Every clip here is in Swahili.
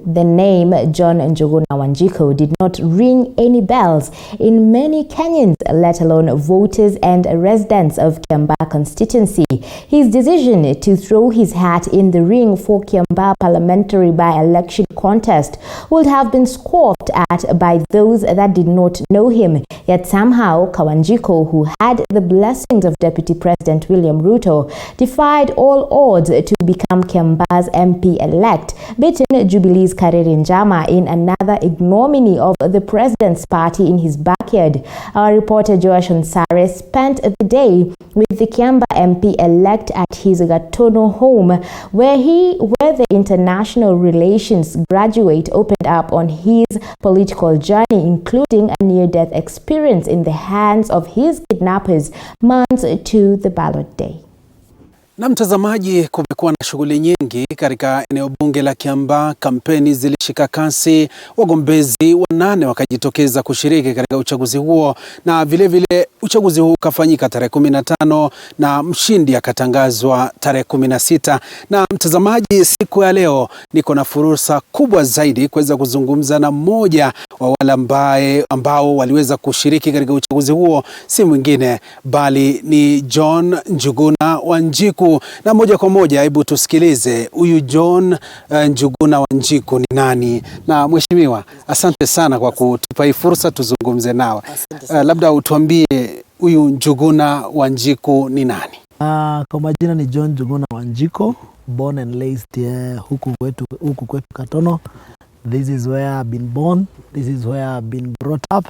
The name John Njuguna Wanjiku did not ring any bells in many Kenyans, let alone voters and residents of Kiambaa constituency. His decision to throw his hat in the ring for Kiambaa parliamentary by-election contest would have been scoffed at by those that did not know him. Yet somehow KA-WANJIKU, who had the blessings of Deputy President William Ruto, defied all odds to become Kiambaa's MP-elect, beating Jubilee's Kareri Njama in another ignominy of the president's party in his backyard. Our reporter Joash Onsare spent the day with the Kiambaa MP-elect at his Gatono home, where the international relations graduate opened up on his political journey, including a near-death experience in the hands of his kidnappers months to the ballot day. Na mtazamaji, kumekuwa na shughuli nyingi katika eneo bunge la Kiambaa. Kampeni zilishika kasi, wagombezi 8 wakajitokeza kushiriki katika uchaguzi huo, na vile vile uchaguzi huu ukafanyika tarehe 15 na mshindi akatangazwa tarehe 16. Na mtazamaji, siku ya leo niko na fursa kubwa zaidi kuweza kuzungumza na mmoja wa wale ambao waliweza kushiriki katika uchaguzi huo, si mwingine bali ni John Njuguna Wanjiku. Na moja kwa moja, hebu tusikilize huyu John Njuguna Wanjiku ni nani. Na mheshimiwa, asante sana kwa kutupa hii fursa tuzungumze nawe. Labda utuambie huyu Njuguna Wanjiku ni nani? Kwa majina ni John Njuguna Wanjiku, born and raised huku kwetu Katono. This is where I've been born, this is where I've been brought up.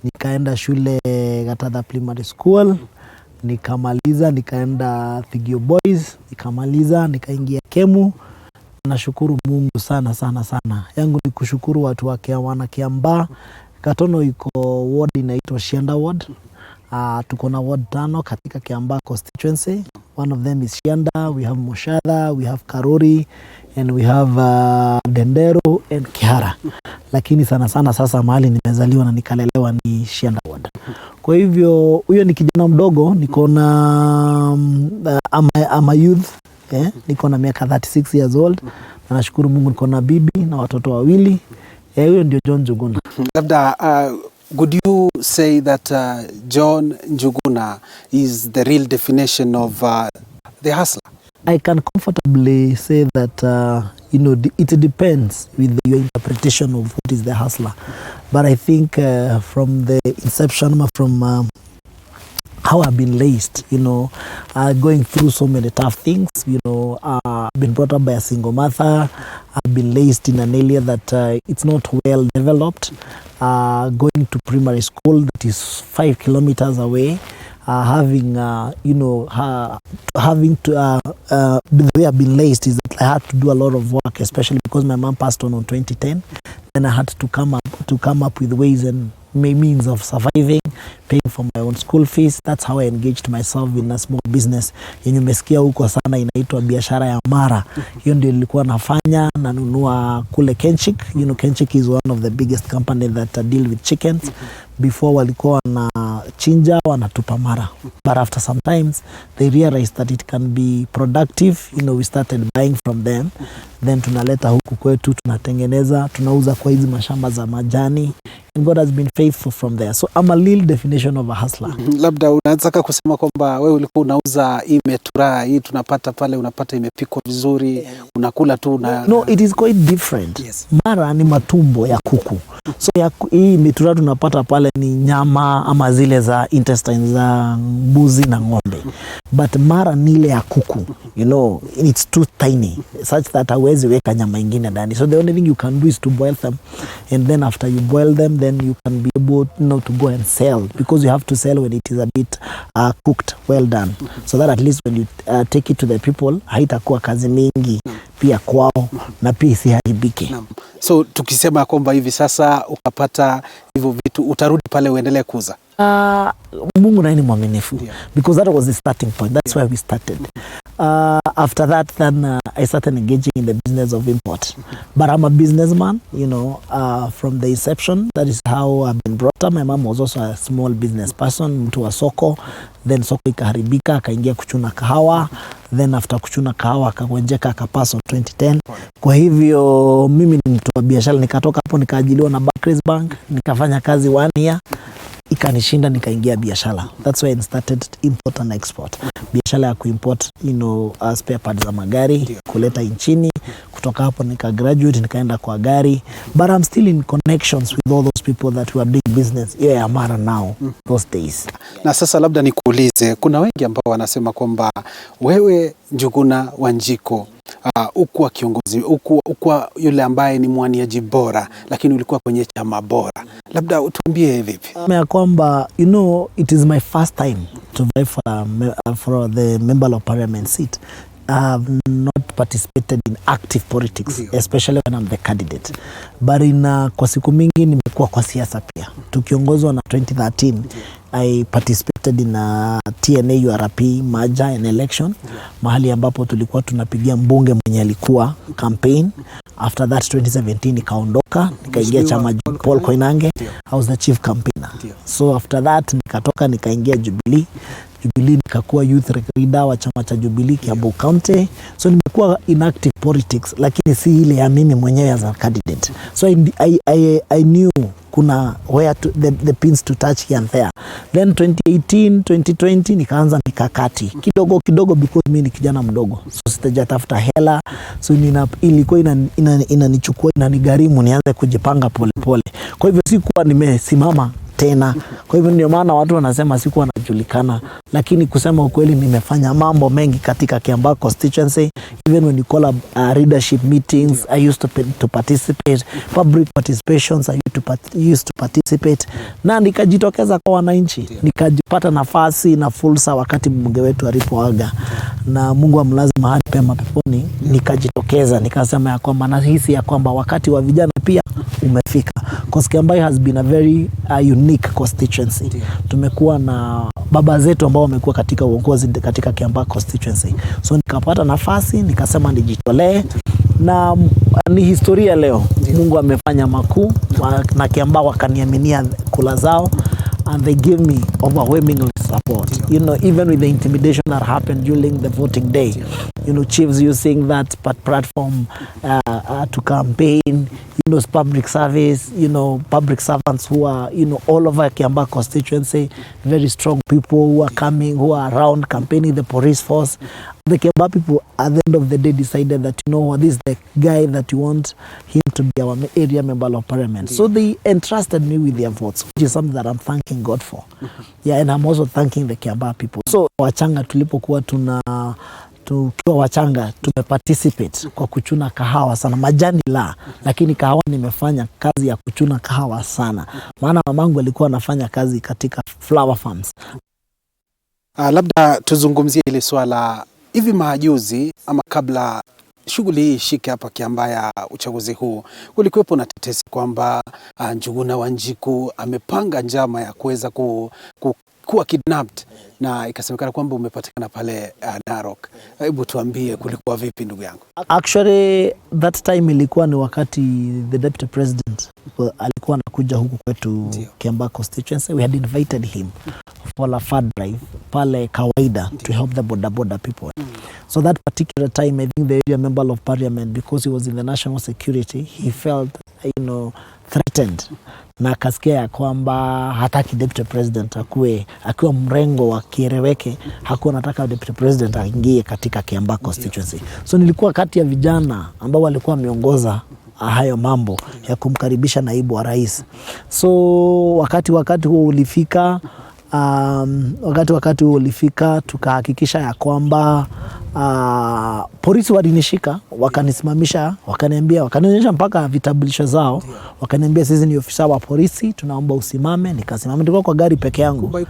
Nikaenda shule Gotv Primary School, nikamaliza nikaenda Thigio Boys, nikamaliza nikaingia Kemu. Nashukuru Mungu sana. Yangu ni kushukuru watu wa Kiambaa. Katono iko ward inaitwa Shianda ward. Tuko na ward 5 katika Kiambaa constituency. One of them is Shianda, we have Moshadha, we have Karori, and we have Dendero and Kihara. Lakini sana sasa mahali nimezaliwa na nikalelewa ni Shianda ward. Kwa hivyo huyo ni kijana mdogo, niko na I'm a youth, niko na miaka 36 years old. Na nashukuru Mungu niko na bibi na watoto 2. Huyo ndio John Njuguna. Labda would you say that John Njuguna is the real definition of the hustler? I can comfortably say that it depends with your interpretation of what is the hustler. But I think from the inception, from how I've been raised, going through so many tough things, been brought up by a single mother. I've been raised in an area that it's not well developed. Going to primary school that is 5 kilometers away. Having the way I've been raised is that I had to do a lot of work, especially because my mom passed on 2010. Then I had to come up with ways and means of surviving, paying for my own school fees. That's how I engaged myself in a small business. Yenye umesikia huko sana inaitwa biashara ya mara. Hiyo ndio nilikuwa nafanya, nanunua kule Kenchik. Kenchik is one of the biggest company that deal with chickens. Before walikuwa na chinja wanatupa mara. But after sometimes they realized that it can be productive. We started buying from them. Then tunaleta huku kwetu, tunatengeneza, tunauza kwa hizi mashamba za majani. And God has been faithful from there. So I'm a little definition of a hustler. Labda unataka kusema kwamba wewe ulikuwa unauza imetura, hii tunapata pale, unapata imepikwa vizuri, unakula tu na... No, it is quite different. Yes. Mara ni matumbo ya kuku. So hii imetura tunapata pale ni nyama ama zile za intestines za mbuzi na ng'ombe. But mara ni ile ya kuku. It's too tiny such that hawezi weka nyama ingine ndani. So the only thing you can do is to boil them, and then after you boil them, then you can be able to go and sell, because you have to sell when it is a bit cooked, well done, so that at least when you take it to the people, haitakuwa kazi mingi pia kwao na pia isiharibike. So tukisema kwamba hivi sasa ukapata hivyo vitu, utarudi pale uendelee kuuza? Mungu naye ni mwaminifu, because that was the starting point. That's where we started. After that, then I started engaging in the business of import. But I'm a businessman, you know, from the inception. That is how I've been brought up. My mom was also a small business person, mtu wa soko. Then soko ikaharibika, akaingia kuchuna kahawa. Then after kuchuna kahawa, akagonjeka, akapass on 2010. Kwa hivyo, mimi ni mtu wa biashara. Nikatoka hapo, nikaajiliwa na Barclays Bank. Nikafanya kazi 1 year. Ikanishinda, nikaingia biashara. That's why I started import and export. Biashara ya kuimport, you know, spare parts za magari, kuleta nchini. Kutoka hapo nika graduate, nikaenda kwa gari. But I'm still in connections with all those people that were doing business here ya Mara now, those days. Na sasa labda nikuulize, kuna wengi ambao wanasema kwamba wewe Njuguna Wanjiku ukuwa kiongozi, ukuwa yule ambaye ni mwaniaji bora, lakini ulikuwa kwenye chama bora. Labda utuambie vipi? Ya kwamba, you know, it is my first time to vie for the member of parliament seat. I have not participated in active politics, especially when I'm the candidate. But kwa siku mingi nimekuwa kwa siasa pia. Tukiongozwa na 2013, I participated in TNA URP merger and election. Mahali ambapo tulikuwa tunapigia mbunge mwenye alikuwa campaign. After that 2017 nikaondoka, nikaingia chama Paul Koinange. I was the chief campaigner. So after that nikatoka nikaingia Jubilee. Jubilee nikakuwa youth leader wa chama cha Jubilee Kiambaa County. So nimekuwa in active politics, lakini si ile ya mimi mwenyewe as a candidate. So I knew kuna where to, the pins to touch here and there. Then 2018, 2020 nikaanza mikakati kidogo because mimi ni kijana mdogo, so sitajatafuta hela. So ilikuwa inanichukua, inanigharimu nianze kujipanga pole. Kwa hivyo sikuwa nimesimama tena. Kwa hivyo ndio maana watu wanasema sikuwa najulikana, lakini kusema ukweli nimefanya mambo mengi katika Kiambaa constituency. Even when you call leadership meetings, I used to participate. Public participations, I used to participate. Na nikajitokeza kwa wananchi, nikajipata nafasi na fursa wakati mbunge wetu alipoaga, na Mungu amlaze mahali pema peponi. Nikajitokeza, nikasema ya kwamba nahisi ya kwamba wakati wa vijana pia umefika. Because Kiambaa has been a very unique constituency. Tumekuwa na baba zetu ambao wamekuwa katika uongozi katika Kiambaa constituency. So nikapata nafasi, nikasema nijitolee, na ni historia leo. Mungu amefanya makuu, na Kiambaa wakaniaminia kula zao, and they give me overwhelming support. You know, even with the intimidation that happened during the voting day, you know, chiefs using that platform to campaign, you know, public service, you know, public servants who are, you know, all over Kiambaa constituency, very strong people who are coming, who are around campaigning, the police force. The Kiambaa people at the end of the day decided that, you know what, this is the guy that you want him to be our area member of parliament. So they entrusted me with their votes, which is something that I'm thanking God for. Yeah, and I'm also thanking the Kiambaa people. So wachanga tulipokuwa tukiwa wachanga tumeparticipate kwa kuchuna kahawa sana, majani lakini kahawa nimefanya kazi ya kuchuna kahawa sana, maana mamangu alikuwa anafanya kazi katika flower farms. Labda tuzungumzie ile swala hivi majuzi ama kabla shughuli hii shike hapa Kiambaa ya uchaguzi huu, kulikuwepo na tetesi kwamba Njuguna Wanjiku amepanga njama ya kuweza kuwa kidnapped, na ikasemekana kwamba umepatikana pale Narok. Hebu tuambie kulikuwa vipi ndugu yangu? Actually that time ilikuwa ni wakati the Deputy President alikuwa anakuja huku kwetu Kiambaa constituency. We had invited him for a fund drive pale kawaida to help the border people. So that particular time, I think the area member of parliament, because he was in the national security, he felt, you know, threatened, na akasikia ya kwamba hataki Deputy President akiwa mrengo wa kieleweke, hakuwa nataka Deputy President aingie katika Kiambaa constituency. So nilikuwa kati ya vijana ambao walikuwa wameongoza hayo mambo ya kumkaribisha naibu wa rais. So wakati huo ulifika, wakati huo ulifika, tukahakikisha ya kwamba polisi walinishika, wakanisimamisha, wakanionyesha mpaka vitambulisho zao, wakaniambia sisi ni ofisa wa polisi, tunaomba usimame. Nikasimama, nilikuwa kwa gari peke yangu.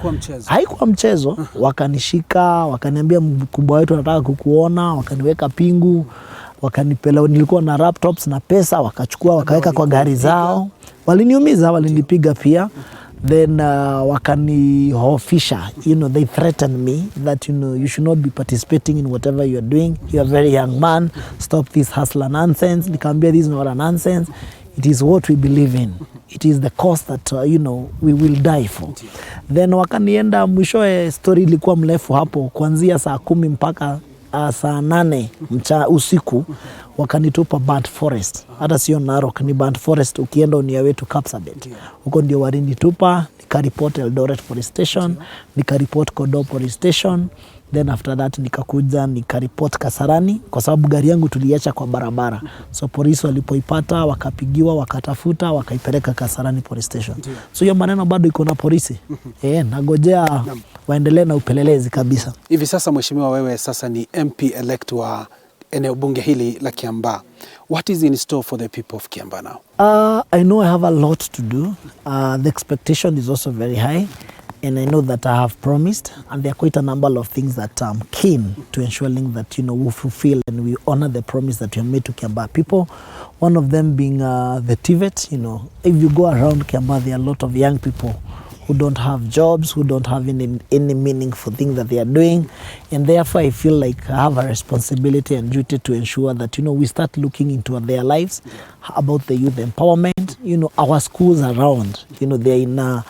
Haikuwa mchezo. Wakanishika, wakaniambia mkubwa wetu anataka kukuona, wakaniweka pingu, wakanipeleka, nilikuwa na laptops na pesa, wakachukua wakaweka kwa gari zao. Waliniumiza, walinipiga pia. Then wakanihofisha, they threatened me that, you should not be participating in whatever you're doing. You're a very young man. Stop this hustler nonsense. Nikamwambia, this is not a nonsense. It is what we believe in. It is the cause that, we will die for. Then wakanienda, mwishoe story ilikuwa mrefu hapo, kuanzia saa 10 mpaka saa 8 usiku, wakanitupa Burnt Forest. Hata sio Narok, ni Burnt Forest, ukienda on your way to Kapsabet. Huko ndio walinitupa, nikaripot Eldoret Police Station, nikaripot Gotv Police Station. Then after that nikakuja nikaripot Kasarani, kwa sababu gari yangu tuliacha kwa barabara. So polisi walipoipata, wakapigiwa, wakatafuta, wakaipeleka Kasarani Police Station. So hiyo maneno bado iko na polisi. Nagojea waendelee na upelelezi kabisa. Hivi sasa mheshimiwa, wewe sasa ni MP elect wa eneo bunge hili la Kiambaa. What is in store for the people of Kiambaa now? I know I have a lot to do. The expectation is also very high. And I know that I have promised, and there are quite a number of things that I'm keen to ensuring that, we fulfill and we honor the promise that we have made to Kiambaa people. One of them being the TVET. If you go around Kiambaa, there are a lot of young people who don't have jobs, who don't have any meaningful thing that they are doing. And therefore, I feel like I have a responsibility and duty to ensure that, we start looking into their lives, about the youth empowerment. Our schools around, they're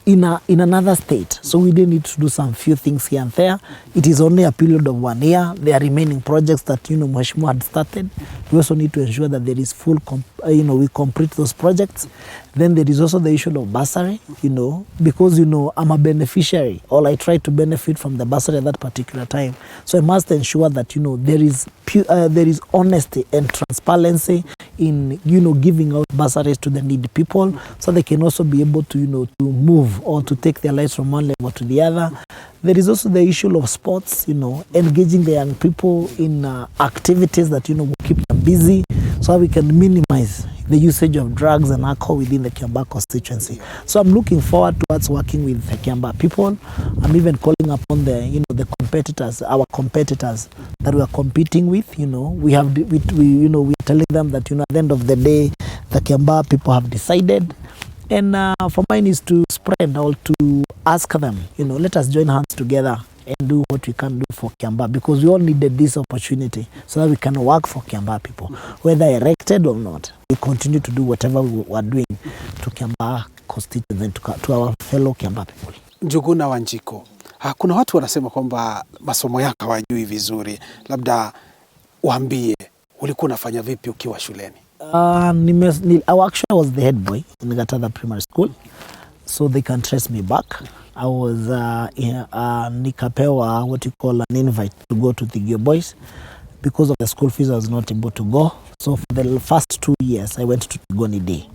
in another state, so we do need to do some few things here and there. It is only a period of 1 year. There are remaining projects that Mheshimiwa had started. We also need to ensure that there is full we complete those projects. Then there is also the issue of bursary, because I'm a beneficiary, or I try to benefit from the bursary at that particular time. So I must ensure that there is honesty and transparency in giving out bursaries to the needy people, so they can also be able to to move or to take their lives from one level to the other. There is also the issue of sports, engaging the young people in activities that will keep them busy, so we can minimize the usage of drugs and alcohol within the Kiambaa constituency. So I'm looking forward towards working with the Kiambaa people. I'm even calling upon the competitors, our competitors that we are competing with. We are telling them that at the end of the day, the Kiambaa people have decided. And for mine is to spread or to ask them, let us join hands together and do what we can do for Kiambaa, because we all needed this opportunity so that we can work for Kiambaa people, whether elected or not. We continue to do whatever we are doing to Kiambaa constituency and to our fellow Kiambaa people. Njuguna Wanjiku, kuna watu wanasema kwamba masomo yako hawajui vizuri, labda waambie ulikuwa unafanya vipi ukiwa shuleni? Actually I was the head boy in Gotv primary school, so they can trace me back. I was nikapewa what you call an invite to go to the boys. Because of the school fees, I was not able to go. So for the first 2 years, I went to Tigoni Day.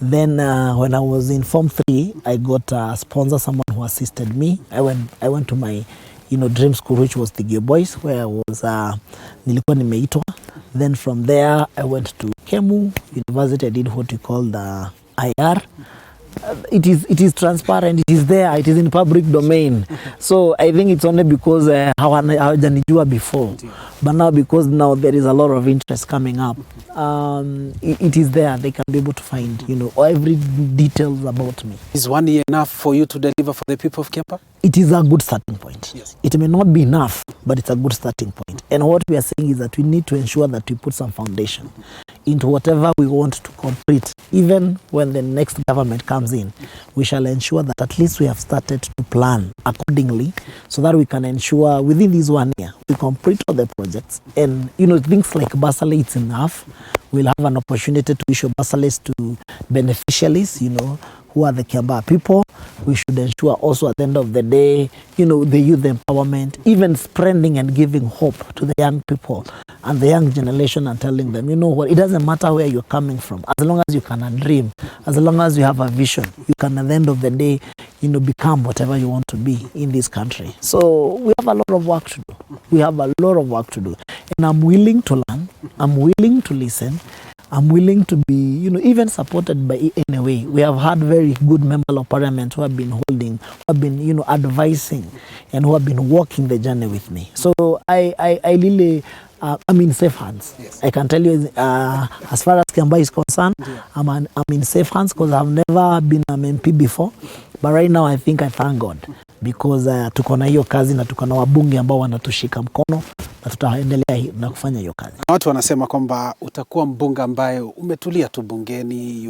Then when I was in Form 3, I got a sponsor, someone who assisted me. I went to my dream school, which was the Boys, where I was nilikuwa nimeitwa. Then from there, I went to Kemu University. I did what you call the IR. It is transparent, it is there, it is in public domain. So I think it's only because hawajanijua before, but now because now there is a lot of interest coming up, it is there. They can be able to find every details about me. Is 1 year enough for you to deliver for the people of Kiambaa? It is a good starting point. Yes. It may not be enough, but it's a good starting point. And what we are saying is that we need to ensure that we put some foundation into whatever we want to complete. Even when the next government comes in, we shall ensure that at least we have started to plan accordingly, so that we can ensure within this 1 year we complete all the projects. And things like bursary, it's enough. We'll have an opportunity to issue bursaries to beneficiaries, who are the Kiambaa people. We should ensure also at the end of the day, the youth empowerment, even spreading and giving hope to the young people and the young generation, and telling them, it doesn't matter where you're coming from, as long as you can dream, as long as you have a vision, you can at the end of the day, become whatever you want to be in this country. So we have a lot of work to do. And I'm willing to learn, I'm willing to listen, I'm willing to be, you know, even supported by in a way. We have had very good members of parliament who have been holding, who have been, you know, advising, and who have been walking the journey with me. So I really, I'm in safe hands. Yes. I can tell you, as far as Kiambaa is concerned, I'm in safe hands because I've never been an MP before. But right now I think I thank God because tuko na hiyo kazi na tuko na wabunge ambao wanatushika mkono na tutaendelea na kufanya hiyo kazi. Watu wanasema kwamba utakuwa mbunge ambaye umetulia tu bungeni,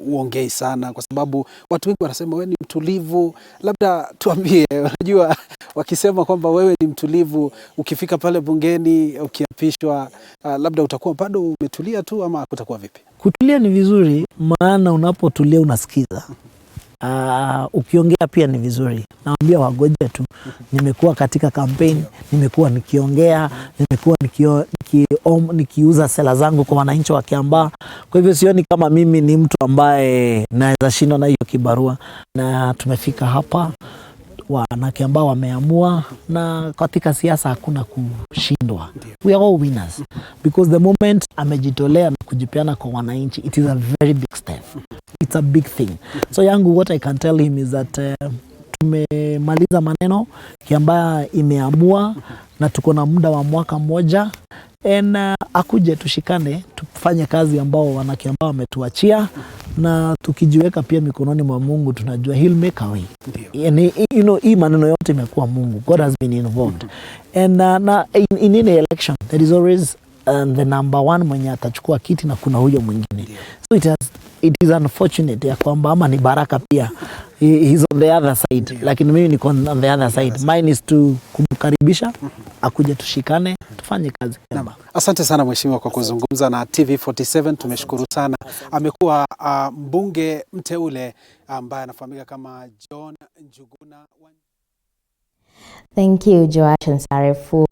uongei sana, kwa sababu watu wengi wanasema wewe ni mtulivu. Labda tuambie, unajua wakisema kwamba wewe ni mtulivu, ukifika pale bungeni ukiapishwa, labda utakuwa bado umetulia tu ama kutakuwa vipi? Kutulia ni vizuri, maana unapotulia unasikiza. Ukiongea pia ni vizuri. Naambia wagoje tu. Nimekuwa katika kampeni, nimekuwa nikiongea, nimekuwa nikiuza sera zangu kwa wananchi wa Kiambaa. Kwa hivyo sioni kama mimi ni mtu ambaye naweza shindwa na hiyo kibarua, na tumefika hapa. Wana Kiambaa wameamua, na katika siasa hakuna kushindwa. We are all winners because the moment amejitolea na kujipeana kwa wananchi, it is a very big step. It's a big thing. So yangu, what I can tell him is that tumemaliza maneno, Kiambaa imeamua, na tuko na muda wa mwaka mmoja, and akuje tushikane tufanye kazi ambao wana Kiambaa wametuachia, na tukijiweka pia mikononi mwa Mungu tunajua he'll make a way. And you know, hii maneno yote imekuwa Mungu. God has been involved. And in any election there is always the number one mwenye atachukua kiti na kuna huyo mwingine. So it is unfortunate ya kwamba ama ni baraka pia he's on the other side, lakini mimi niko on the other side. Mine is to kumkaribisha akuje tushikane tufanye kazi. Asante sana mheshimiwa kwa kuzungumza na TV47. Tumeshukuru sana. Amekuwa mbunge mteule ambaye anafahamika kama John Njuguna. Thank you, Joash and Sare, for